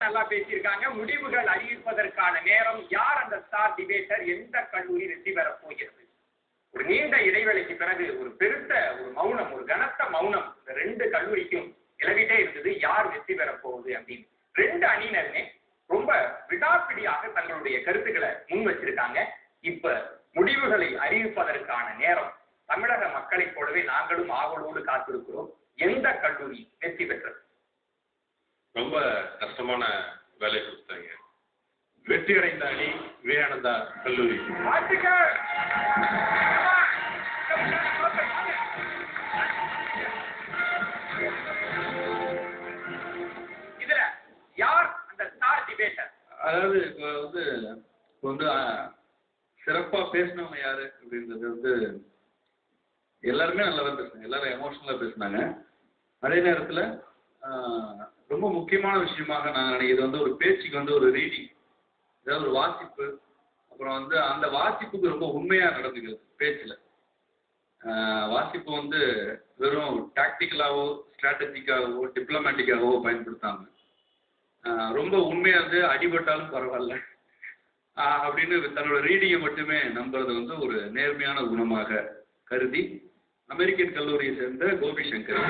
நல்லா பேசியிருக்காங்க. முடிவுகள் அறிவிப்பதற்கான நேரம். யார் அந்த ஸ்டார் டிபேட்டர்? எந்த கல்லூரி வெற்றி பெறப் போகிறது? ஒரு நீண்ட இடைவெளிக்கு பிறகு ஒரு பெருத்த ஒரு மௌனம், ஒரு கனத்த மௌனம் இந்த 2 கல்லூரிக்கும் நிலவிட்டே இருந்தது. யார் வெற்றி பெறப் போகுது அப்படின்னு. 2 அணியினருமே ரொம்ப விடாப்பிடியாக தங்களுடைய கருத்துக்களை முன் வச்சிருக்காங்க. இப்ப முடிவுகளை அறிவிப்பதற்கான நேரம். தமிழக மக்களைப் போலவே நாங்களும் ஆவலோடு காத்திருக்கிறோம். எந்த கல்லூரி வெற்றி பெற்றது? ரொம்ப கஷ்டமான வேலை கொடுத்தாங்க. வெற்றி அடைந்த அணி விவேகானந்தா கல்லூரி. இதுல யார் அந்த ஸ்டார் டிபேட்டர்? அதாவது இப்போ வந்து சிறப்பா பேசினவங்க யாரு அப்படின்றது எல்லாருமே நல்லா பேசுனாங்க. எல்லாரும் எமோஷனலா பேசினாங்க. அதே நேரத்துல ரொம்ப முக்கியமான விஷயமாக நான் நினைக்கிறது ஒரு பேச்சுக்கு ஒரு ரீடிங், ஏதாவது ஒரு வாசிப்பு, அப்புறம் அந்த வாசிப்புக்கு ரொம்ப உண்மையா நடந்துக்கிறது. பேச்சுல வாசிப்பு வெறும் டாக்டிக்கலாவோ ஸ்ட்ராட்டஜிக்காகவோ டிப்ளமேட்டிக்காகவோ பயன்படுத்தாம ரொம்ப உண்மையா அடிபட்டாலும் பரவாயில்ல அப்படின்னு தன்னோட ரீடிங்கை மட்டுமே நம்புறது ஒரு நேர்மையான குணமாக கருதி அமெரிக்கன் கல்லூரியை சேர்ந்த கோபி சங்கர்